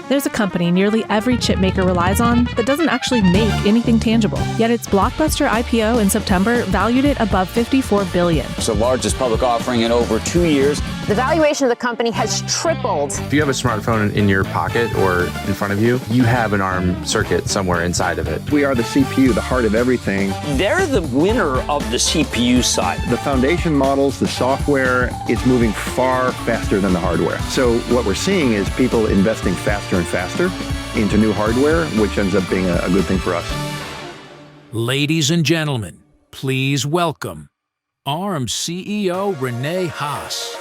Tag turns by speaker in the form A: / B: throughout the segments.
A: There's a company nearly every chip maker relies on that doesn't actually make anything tangible. Yet its blockbuster IPO in September valued it above $54 billion.
B: It's the largest public offering in over 2 years.
C: The valuation of the company has tripled.
D: If you have a smartphone in your pocket or in front of you, you have an ARM circuit somewhere inside of it.
E: We are the CPU, the heart of everything.
B: They're the winner of the CPU side.
E: The foundation models, the software, it's moving far faster than the hardware. So what we're seeing is people investing faster and faster into new hardware, which ends up being a good thing for us.
F: Ladies and gentlemen, please welcome ARM CEO Rene Haas.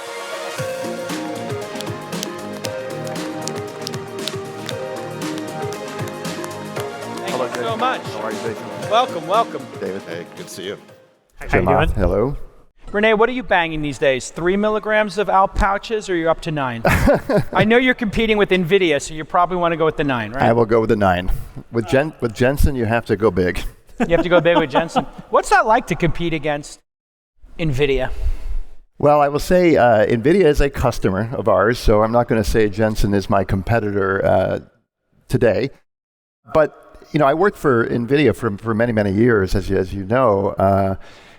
G: Hello, Jason. So much.
E: How are you, Jason?
G: Welcome.
E: David.
H: Hey, good to see you.
G: How you doing?
E: Hello.
G: Rene, what are you banging these days? 3 milligrams of ALP pouches, or you're up to 9? I know you're competing with Nvidia, so you probably want to go with the 9, right?
E: I will go with the 9. With Jensen, you have to go big.
G: You have to go big with Jensen. What's that like to compete against Nvidia?
E: Well, I will say Nvidia is a customer of ours, so I'm not going to say Jensen is my competitor today. But I worked for Nvidia for many, many years, as you know,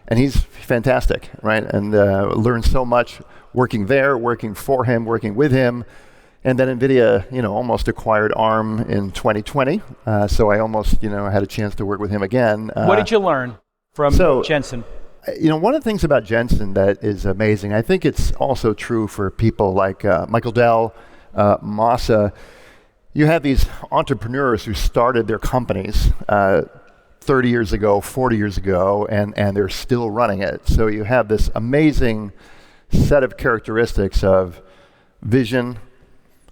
E: and he's fantastic, right? And learned so much working there, working for him, working with him. And then Nvidia, almost acquired ARM in 2020. So I almost, had a chance to work with him again.
G: What did you learn from Jensen?
E: One of the things about Jensen that is amazing, I think it's also true for people like Michael Dell, Masa. You have these entrepreneurs who started their companies 30 years ago, 40 years ago, and they're still running it. So you have this amazing set of characteristics of vision,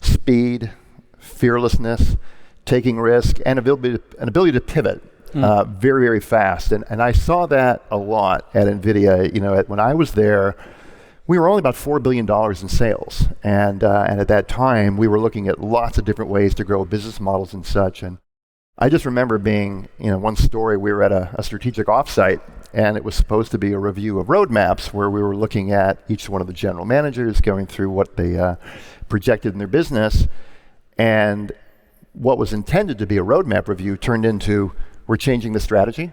E: speed, fearlessness, taking risk, and an ability to pivot very, very fast. And I saw that a lot at NVIDIA. When I was there, we were only about $4 billion in sales. And at that time, we were looking at lots of different ways to grow business models and such. And I just remember being, one story, we were at a strategic offsite, and it was supposed to be a review of roadmaps where we were looking at each one of the general managers, going through what they projected in their business. And what was intended to be a roadmap review turned into, we're changing the strategy,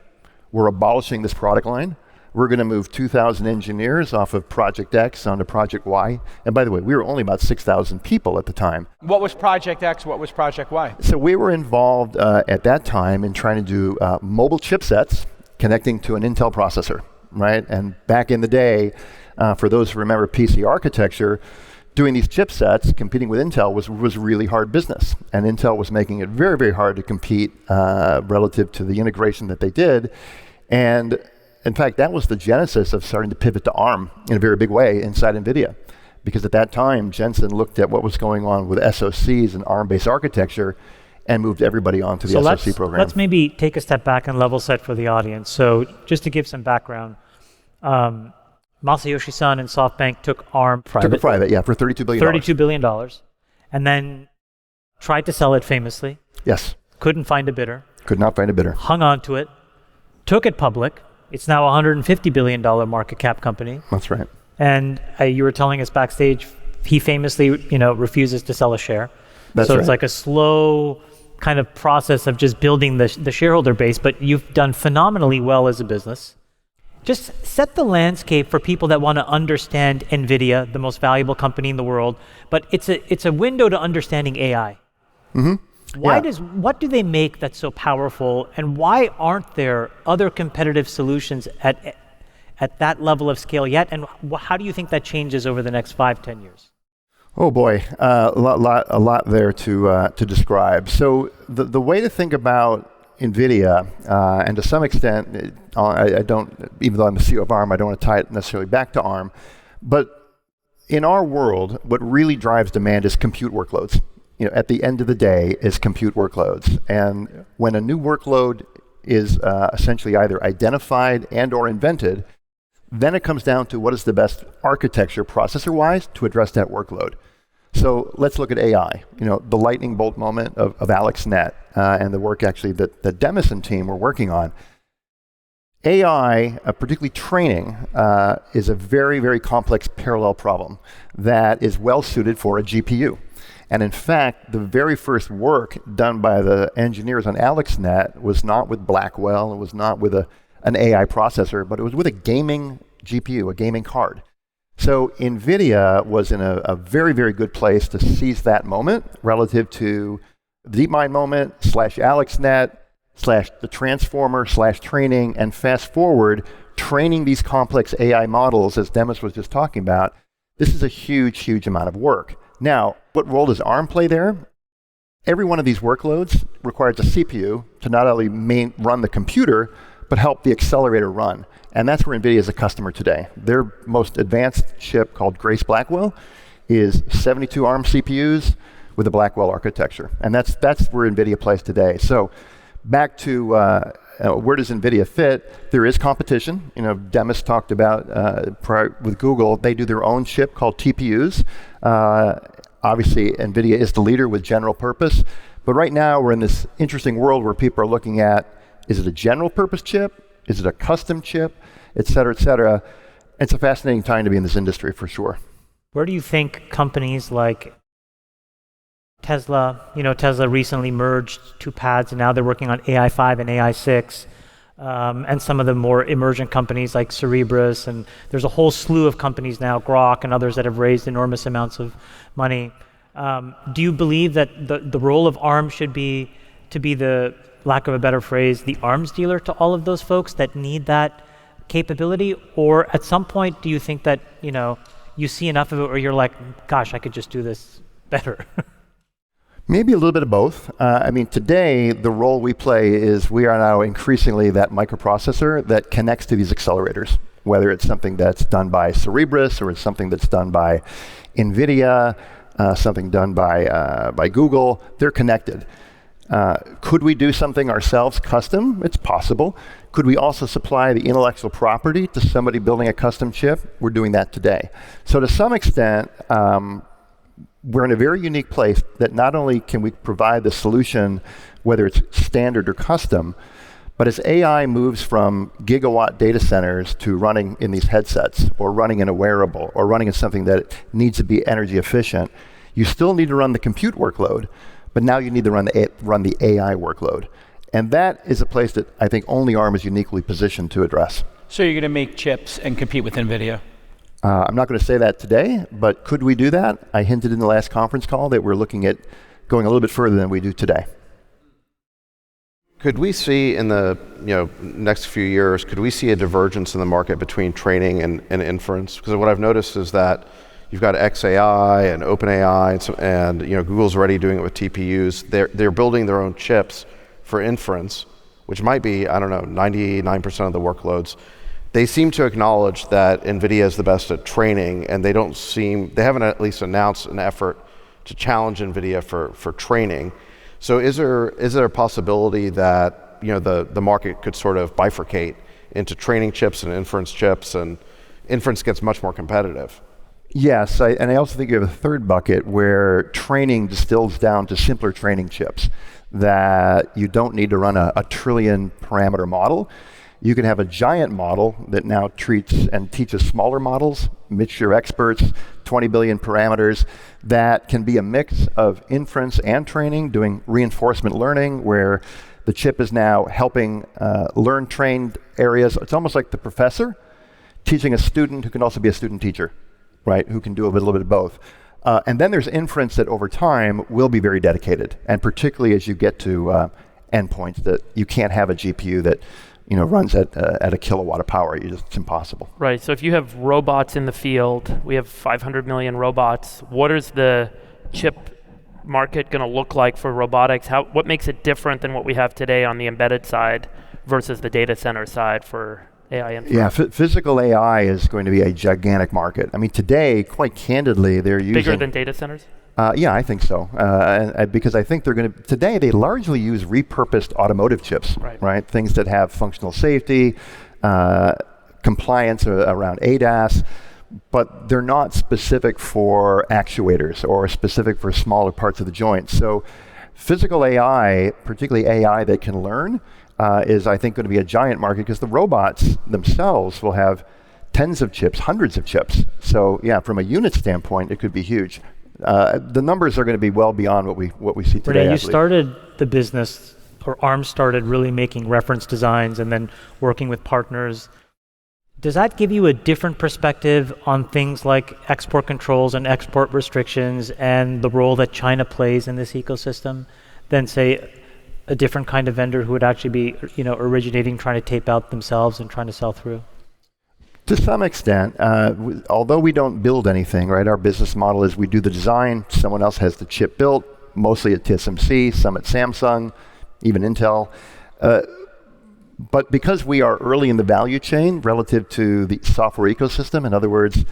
E: we're abolishing this product line, we're going to move 2,000 engineers off of Project X onto Project Y. And by the way, we were only about 6,000 people at the time.
G: What was Project X? What was Project Y?
E: So we were involved at that time in trying to do mobile chipsets connecting to an Intel processor, right? And back in the day, for those who remember PC architecture, doing these chipsets, competing with Intel was really hard business. And Intel was making it very, very hard to compete relative to the integration that they did. And in fact, that was the genesis of starting to pivot to ARM in a very big way inside NVIDIA. Because at that time, Jensen looked at what was going on with SoCs and ARM-based architecture and moved everybody onto the SoC program.
I: Let's maybe take a step back and level set for the audience. So just to give some background, Masayoshi Son and SoftBank took ARM private.
E: Took it private, yeah, for $32 billion.
I: $32 billion. And then tried to sell it famously.
E: Yes.
I: Couldn't find a bidder.
E: Could not find a bidder.
I: Hung on to it. Took it public. It's now a $150 billion market cap company.
E: That's right.
I: And you were telling us backstage, he famously, refuses to sell a share.
E: That's
I: so
E: right.
I: It's like a slow kind of process of just building the shareholder base, but you've done phenomenally well as a business. Just set the landscape for people that want to understand NVIDIA, the most valuable company in the world, but it's a window to understanding AI.
E: Mm-hmm.
I: What do they make that's so powerful, and why aren't there other competitive solutions at that level of scale yet? And how do you think that changes over the next 5-10 years?
E: Oh boy, a lot there to describe. So the way to think about NVIDIA, and to some extent, I don't, even though I'm the CEO of ARM, I don't want to tie it necessarily back to ARM, but in our world, what really drives demand is compute workloads. At the end of the day, is compute workloads. And when a new workload is essentially either identified and or invented, then it comes down to what is the best architecture processor-wise to address that workload. So let's look at AI. The lightning bolt moment of AlexNet and the work actually that the Demison team were working on. AI, particularly training, is a very, very complex parallel problem that is well suited for a GPU. And in fact, the very first work done by the engineers on AlexNet was not with Blackwell, it was not with an AI processor, but it was with a gaming GPU, a gaming card. So Nvidia was in a very, very good place to seize that moment relative to the DeepMind moment / AlexNet / the transformer / training, and fast forward, training these complex AI models, as Demis was just talking about. This is a huge, huge amount of work. Now, what role does ARM play there? Every one of these workloads requires a CPU to not only run the computer, but help the accelerator run. And that's where NVIDIA is a customer today. Their most advanced chip, called Grace Blackwell, is 72 ARM CPUs with a Blackwell architecture. And that's where NVIDIA plays today. So back to where does NVIDIA fit? There is competition. Demis talked about with Google, they do their own chip called TPUs. Obviously, NVIDIA is the leader with general purpose. But right now, we're in this interesting world where people are looking at, is it a general purpose chip? Is it a custom chip? Et cetera, et cetera. It's a fascinating time to be in this industry, for sure.
I: Where do you think companies like Tesla, Tesla recently merged two paths, and now they're working on AI5 and AI6, and some of the more emergent companies like Cerebras, and there's a whole slew of companies now, Grok and others, that have raised enormous amounts of money. Do you believe that the role of ARM should be to be the, lack of a better phrase, the arms dealer to all of those folks that need that capability? Or at some point, do you think that, you see enough of it where you're like, gosh, I could just do this better?
E: Maybe a little bit of both. Today, the role we play is we are now increasingly that microprocessor that connects to these accelerators, whether it's something that's done by Cerebras or it's something that's done by Nvidia, something done by Google. They're connected. Could we do something ourselves custom? It's possible. Could we also supply the intellectual property to somebody building a custom chip? We're doing that today. So to some extent, we're in a very unique place that not only can we provide the solution, whether it's standard or custom, but as AI moves from gigawatt data centers to running in these headsets or running in a wearable or running in something that needs to be energy efficient, you still need to run the compute workload, but now you need to run the AI workload. And that is a place that I think only ARM is uniquely positioned to address.
G: So you're going to make chips and compete with NVIDIA?
E: I'm not going to say that today, but could we do that? I hinted in the last conference call that we're looking at going a little bit further than we do today.
H: Could we see in the next few years, could we see a divergence in the market between training and inference? Because what I've noticed is that you've got XAI and OpenAI, and Google's already doing it with TPUs. They're building their own chips for inference, which might be, 99% of the workloads. They seem to acknowledge that NVIDIA is the best at training, and they haven't at least announced an effort to challenge NVIDIA for training. So is there a possibility that the market could sort of bifurcate into training chips and inference gets much more competitive?
E: Yes, and I also think you have a third bucket where training distills down to simpler training chips, that you don't need to run a trillion parameter model. You can have a giant model that now treats and teaches smaller models, mixture experts, 20 billion parameters, that can be a mix of inference and training, doing reinforcement learning, where the chip is now helping learn trained areas. It's almost like the professor teaching a student who can also be a student teacher, right? Who can do a little bit of both. And then there's inference that over time will be very dedicated, and particularly as you get to endpoints that you can't have a GPU that runs at a kilowatt of power. It's impossible.
J: Right. So if you have robots in the field, we have 500 million robots. What is the chip market going to look like for robotics? What makes it different than what we have today on the embedded side versus the data center side for AI inference?
E: Yeah, physical AI is going to be a gigantic market. Today, quite candidly, they're using...
J: Bigger than data centers?
E: Yeah, I think so. Because I think they're going to... Today, they largely use repurposed automotive chips, right? Things that have functional safety, compliance around ADAS, but they're not specific for actuators or specific for smaller parts of the joint. So physical AI, particularly AI that can learn, is, I think, going to be a giant market, because the robots themselves will have tens of chips, hundreds of chips. So yeah, from a unit standpoint, it could be huge. The numbers are going to be well beyond what we see today.
I: Rene, you started the business, or ARM started really making reference designs and then working with partners. Does that give you a different perspective on things like export controls and export restrictions and the role that China plays in this ecosystem than, say, a different kind of vendor who would actually be, originating, trying to tape out themselves and trying to sell through?
E: To some extent, although we don't build anything, right? Our business model is we do the design, someone else has the chip built, mostly at TSMC, some at Samsung, even Intel. But because we are early in the value chain relative to the software ecosystem, in other words,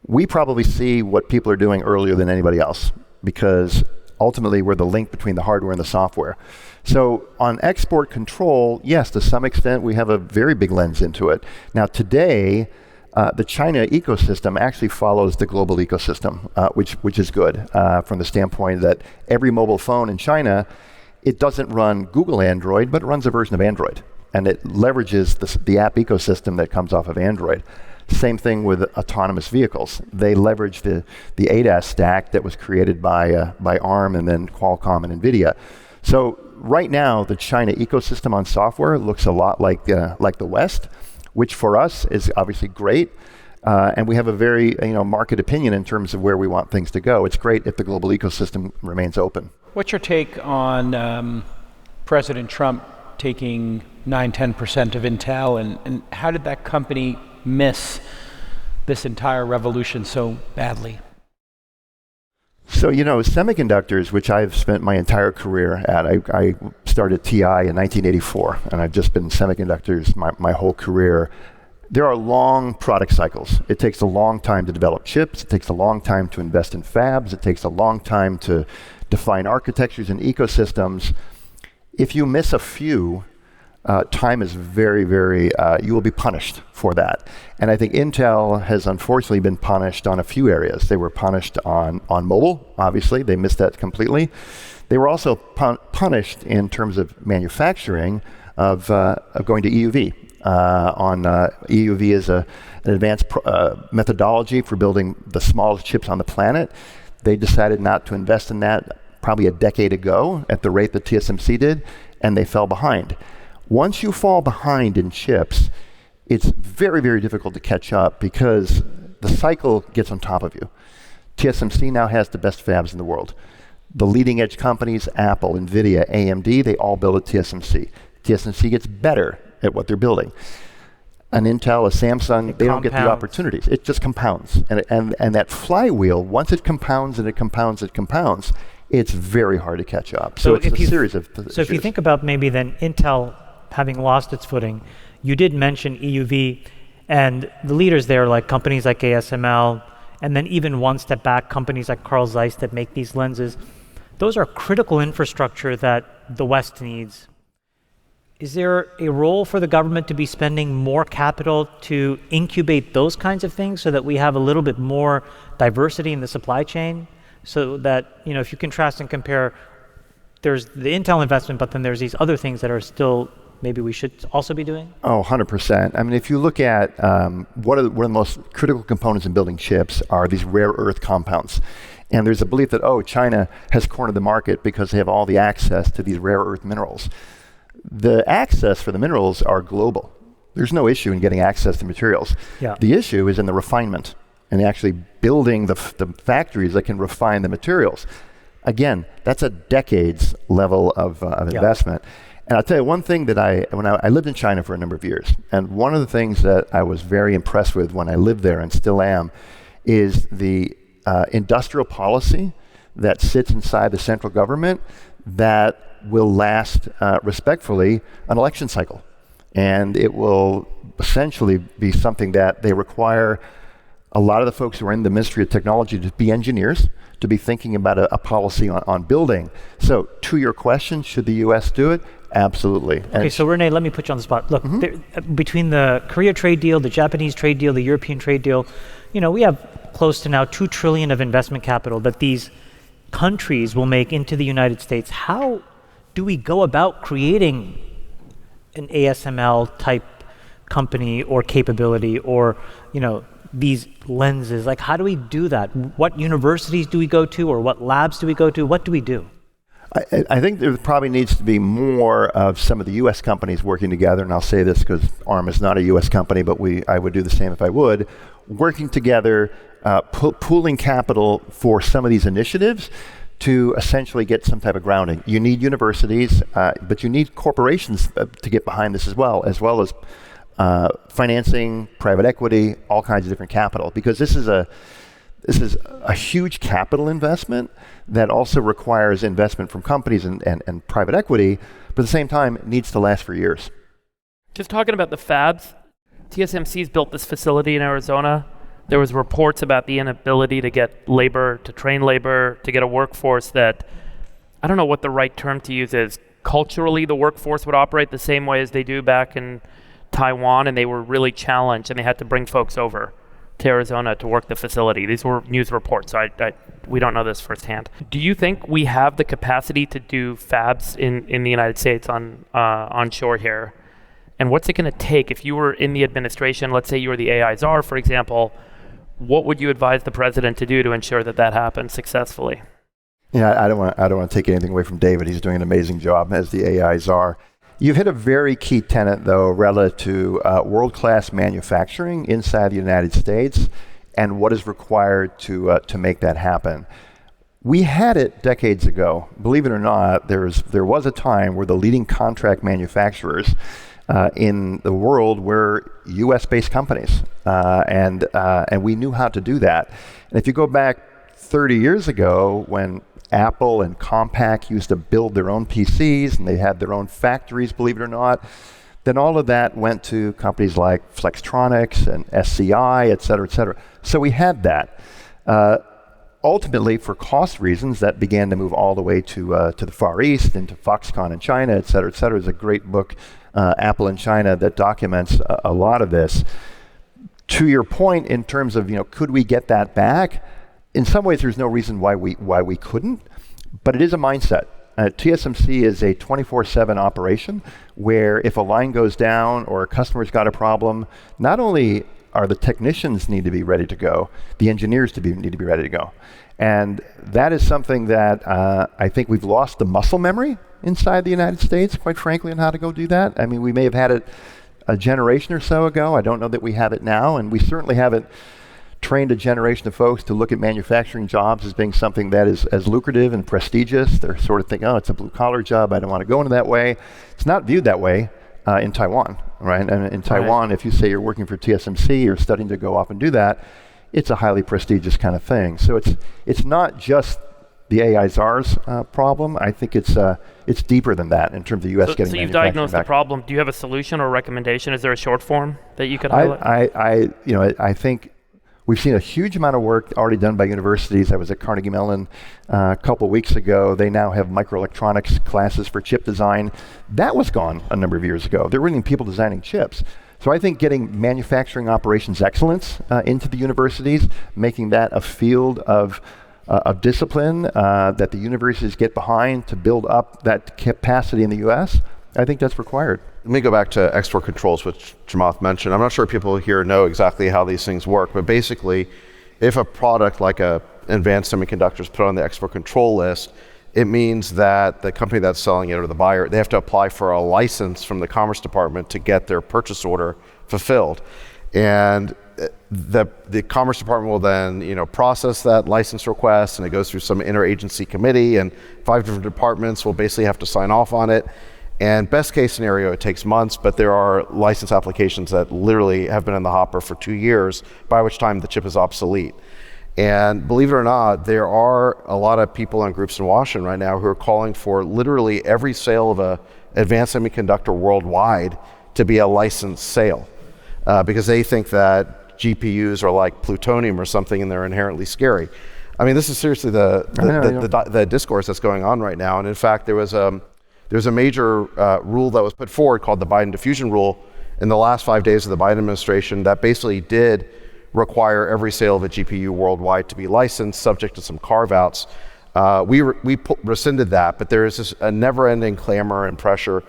E: we probably see what people are doing earlier than anybody else, because ultimately we're the link between the hardware and the software. So on export control, yes, to some extent we have a very big lens into it. Now today, the China ecosystem actually follows the global ecosystem, which is good from the standpoint that every mobile phone in China, it doesn't run Google Android, but it runs a version of Android. And it leverages the app ecosystem that comes off of Android. Same thing with autonomous vehicles. They leverage the ADAS stack that was created by ARM and then Qualcomm and Nvidia. So right now, the China ecosystem on software looks a lot like the West, which for us is obviously great. And we have a very market opinion in terms of where we want things to go. It's great if the global ecosystem remains open.
G: What's your take on President Trump taking 9-10% of Intel, and how did that company miss this entire revolution so badly?
E: So, semiconductors, which I've spent my entire career at, I started TI in 1984, and I've just been in semiconductors my whole career. There are long product cycles. It takes a long time to develop chips. It takes a long time to invest in fabs. It takes a long time to define architectures and ecosystems. If you miss a few, time is very, very, you will be punished for that. And I think Intel has unfortunately been punished on a few areas. They were punished on mobile, obviously. They missed that completely. They were also punished in terms of manufacturing of going to EUV. EUV is an advanced methodology for building the smallest chips on the planet. They decided not to invest in that probably a decade ago at the rate that TSMC did, and they fell behind. Once you fall behind in chips, it's very, very difficult to catch up because the cycle gets on top of you. TSMC now has the best fabs in the world. The leading edge companies, Apple, Nvidia, AMD, they all build at TSMC. TSMC gets better at what they're building. An Intel, a Samsung, they don't get the opportunities. It just compounds. And that flywheel, once it compounds and it compounds, it's very hard to catch up. So it's a series of issues.
I: So if you think about maybe then Intel having lost its footing, you did mention EUV, and the leaders there, like companies like ASML, and then even one step back, companies like Carl Zeiss that make these lenses. Those are critical infrastructure that the West needs. Is there a role for the government to be spending more capital to incubate those kinds of things so that we have a little bit more diversity in the supply chain? So that, if you contrast and compare, there's the Intel investment, but then there's these other things that are still maybe we should also be doing?
E: Oh, 100%. I mean, if you look at one of the most critical components in building chips are these rare earth compounds. And there's a belief that, China has cornered the market because they have all the access to these rare earth minerals. The access for the minerals are global. There's no issue in getting access to materials.
I: Yeah.
E: The issue is in the refinement and actually building the factories that can refine the materials. Again, that's a decades level of investment. And I'll tell you one thing that I lived in China for a number of years, and one of the things that I was very impressed with when I lived there and still am is the industrial policy that sits inside the central government that will last respectfully an election cycle. And it will essentially be something that they require a lot of the folks who are in the Ministry of Technology to be engineers, to be thinking about a policy on building. So to your question, should the US do it? Absolutely.
I: Okay, so Rene, let me put you on the spot. Look, between the Korea trade deal, the Japanese trade deal, the European trade deal, we have close to now $2 trillion of investment capital that these countries will make into the United States. How do we go about creating an ASML type company or capability, or these lenses? Like, how do we do that? What universities do we go to, or what labs do we go to? What do we do?
E: I think there probably needs to be more of some of the U.S. companies working together, and I'll say this because ARM is not a U.S. company, but I would do the same if I would, working together, pooling capital for some of these initiatives to essentially get some type of grounding. You need universities, but you need corporations to get behind this as well as financing, private equity, all kinds of different capital, because this is a huge capital investment that also requires investment from companies and private equity, but at the same time, it needs to last for years.
J: Just talking about the fabs, TSMC's built this facility in Arizona. There was reports about the inability to get labor, to train labor, to get a workforce that, I don't know what the right term to use is. Culturally, the workforce would operate the same way as they do back in Taiwan, and they were really challenged, and they had to bring folks over to Arizona to work the facility. These were news reports, so we don't know this firsthand. Do you think we have the capacity to do fabs in the United States onshore here? And what's it going to take if you were in the administration, let's say you were the AI czar, for example, what would you advise the president to do to ensure that that happens successfully?
E: Yeah, I don't want to take anything away from David. He's doing an amazing job as the AI czar. You've hit a very key tenet, though, relative to world-class manufacturing inside the United States and what is required to make that happen. We had it decades ago. Believe it or not, there was a time where the leading contract manufacturers in the world were U.S.-based companies, and we knew how to do that. And if you go back 30 years ago, when Apple and Compaq used to build their own PCs, and they had their own factories, believe it or not, then all of that went to companies like Flextronics and SCI, et cetera, et cetera. So we had that. Ultimately, for cost reasons, that began to move all the way to the Far East, into Foxconn in China, et cetera, et cetera. There's a great book, Apple in China, that documents a lot of this. To your point, in terms of, could we get that back? In some ways, there's no reason why we couldn't, but it is a mindset. TSMC is a 24/7 operation where if a line goes down or a customer's got a problem, not only are the technicians need to be ready to go, the engineers need to be ready to go. And that is something that I think we've lost the muscle memory inside the United States, quite frankly, on how to go do that. I mean, we may have had it a generation or so ago. I don't know that we have it now, and we certainly haven't trained a generation of folks to look at manufacturing jobs as being something that is as lucrative and prestigious. They're sort of thinking, oh, it's a blue-collar job. I don't want to go into that way. It's not viewed that way in Taiwan, right? And in Taiwan, if you say you're working for TSMC, you're studying to go off and do that, it's a highly prestigious kind of thing. So it's not just the AI czar's problem. I think it's deeper than that in terms of U.S. getting manufacturing back.
J: So you've diagnosed the problem. Do you have a solution or recommendation? Is there a short form that you could highlight?
E: I think we've seen a huge amount of work already done by universities. I was at Carnegie Mellon a couple weeks ago. They now have microelectronics classes for chip design. That was gone a number of years ago. There weren't even people designing chips. So I think getting manufacturing operations excellence into the universities, making that a field of discipline that the universities get behind to build up that capacity in the U.S., I think that's required.
H: Let me go back to export controls, which Chamath mentioned. I'm not sure people here know exactly how these things work, but basically, if a product like advanced semiconductor is put on the export control list, it means that the company that's selling it or the buyer, they have to apply for a license from the Commerce Department to get their purchase order fulfilled. And the Commerce Department will then process that license request, and it goes through some interagency committee, and 5 different departments will basically have to sign off on it. And best case scenario, it takes months, but there are license applications that literally have been in the hopper for 2 years, by which time the chip is obsolete. And believe it or not, there are a lot of people and groups in Washington right now who are calling for literally every sale of a advanced semiconductor worldwide to be a licensed sale, because they think that GPUs are like plutonium or something and they're inherently scary. I mean, this is seriously the discourse that's going on right now. And in fact, there was a major rule that was put forward called the Biden diffusion rule in the last 5 days of the Biden administration that basically did require every sale of a GPU worldwide to be licensed, subject to some carve-outs. We rescinded that, but there is a never-ending clamor and pressure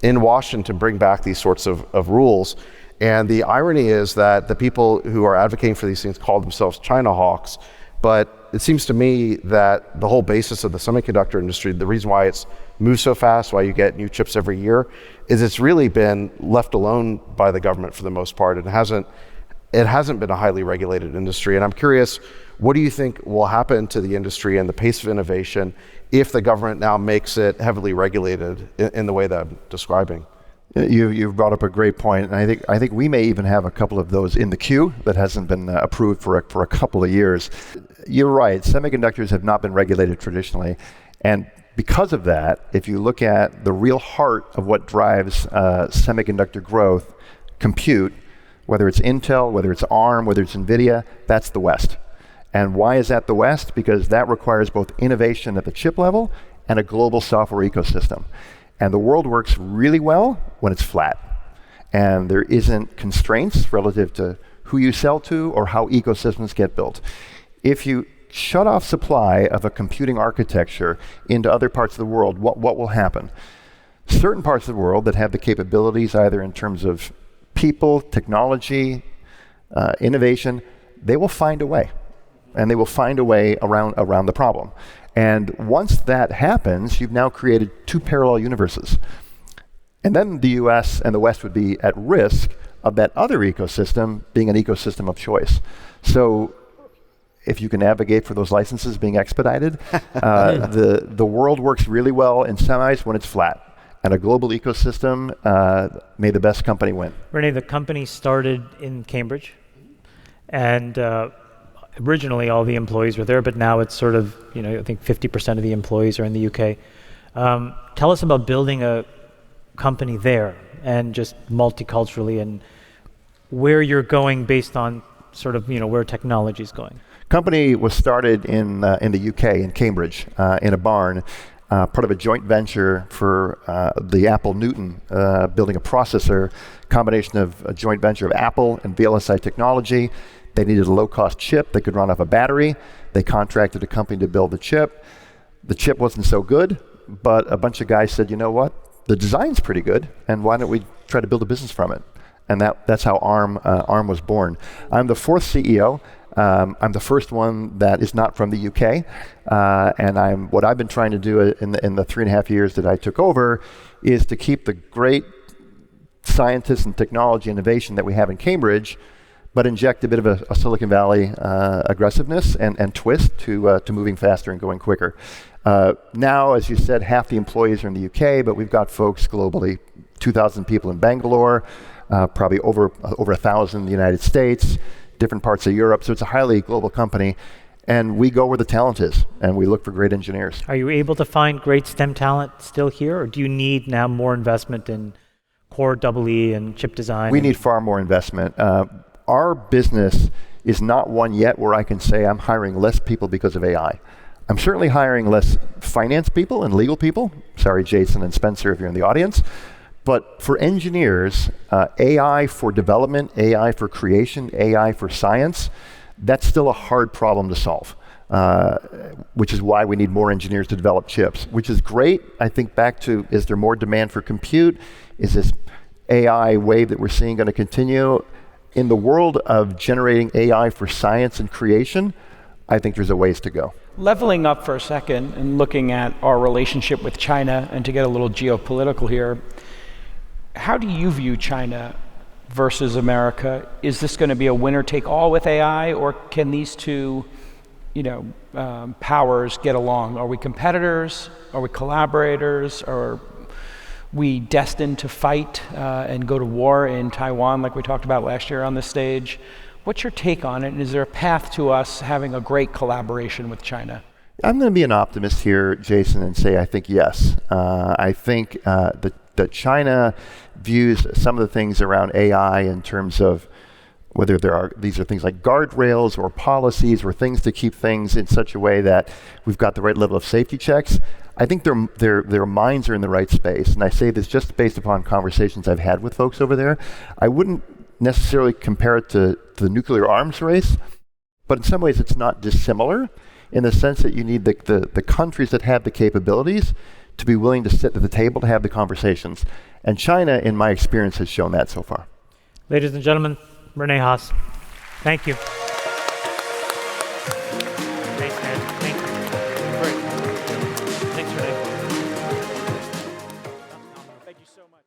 H: in Washington to bring back these sorts of rules. And the irony is that the people who are advocating for these things call themselves China hawks, but it seems to me that the whole basis of the semiconductor industry, the reason why it's moved so fast, why you get new chips every year, is it's really been left alone by the government for the most part. It hasn't been a highly regulated industry. And I'm curious, what do you think will happen to the industry and the pace of innovation if the government now makes it heavily regulated in the way that I'm describing?
E: You've brought up a great point, and I think we may even have a couple of those in the queue that hasn't been approved for a couple of years. You're right, semiconductors have not been regulated traditionally, and because of that, if you look at the real heart of what drives semiconductor growth, compute, whether it's Intel, whether it's ARM, whether it's Nvidia, that's the West. And why is that the West? Because that requires both innovation at the chip level and a global software ecosystem. And the world works really well when it's flat. And there isn't constraints relative to who you sell to or how ecosystems get built. If you shut off supply of a computing architecture into other parts of the world, what will happen? Certain parts of the world that have the capabilities, either in terms of people, technology, innovation, they will find a way. And they will find a way around the problem. And once that happens, you've now created two parallel universes. And then the US and the West would be at risk of that other ecosystem being an ecosystem of choice. So if you can advocate for those licenses being expedited, the world works really well in semis when it's flat. And a global ecosystem, may the best company win.
I: Rene, the company started in Cambridge, and originally all the employees were there, but now it's sort of, I think 50% of the employees are in the UK. Tell us about building a company there and just multiculturally, and where you're going based on sort of, where technology is going.
E: Company was started in the UK, in Cambridge, in a barn, part of a joint venture for the Apple Newton, building a processor, combination of a joint venture of Apple and VLSI Technology. They needed a low-cost chip that could run off a battery. They contracted a company to build the chip. The chip wasn't so good, but a bunch of guys said, you know what? The design's pretty good, and why don't we try to build a business from it? And that's how ARM was born. I'm the fourth CEO. I'm the first one that is not from the UK, and what I've been trying to do in the 3.5 years that I took over is to keep the great scientists and technology innovation that we have in Cambridge, but inject a bit of a Silicon Valley aggressiveness and twist to moving faster and going quicker. Now, as you said, half the employees are in the UK, but we've got folks globally, 2,000 people in Bangalore, probably over 1,000 in the United States, different parts of Europe. So it's a highly global company, and we go where the talent is, and we look for great engineers.
I: Are you able to find great STEM talent still here, or do you need now more investment in core EE and chip design?
E: We need far more investment. Our business is not one yet where I can say I'm hiring less people because of AI. I'm certainly hiring less finance people and legal people. Sorry, Jason and Spencer, if you're in the audience. But for engineers, AI for development, AI for creation, AI for science, that's still a hard problem to solve, which is why we need more engineers to develop chips, which is great. I think back to, is there more demand for compute? Is this AI wave that we're seeing going to continue? In the world of generating AI for science and creation, I think there's a ways to go.
G: Leveling up for a second and looking at our relationship with China, and to get a little geopolitical here, how do you view China versus America? Is this going to be a winner-take-all with AI, or can these two, powers get along? Are we competitors? Are we collaborators? Are we destined to fight and go to war in Taiwan like we talked about last year on this stage? What's your take on it, and is there a path to us having a great collaboration with China?
E: I'm going to be an optimist here, Jason, and say I think yes. I think that China views some of the things around AI in terms of whether these are things like guardrails or policies or things to keep things in such a way that we've got the right level of safety checks. I think their minds are in the right space, and I say this just based upon conversations I've had with folks over there. I wouldn't necessarily compare it to the nuclear arms race, but in some ways it's not dissimilar in the sense that you need the countries that have the capabilities to be willing to sit at the table to have the conversations. And China, in my experience, has shown that so far.
I: Ladies and gentlemen, Rene Haas. Thank you. Thanks, man. Thank you.
G: Great. Thanks, Renee. Thank you so much.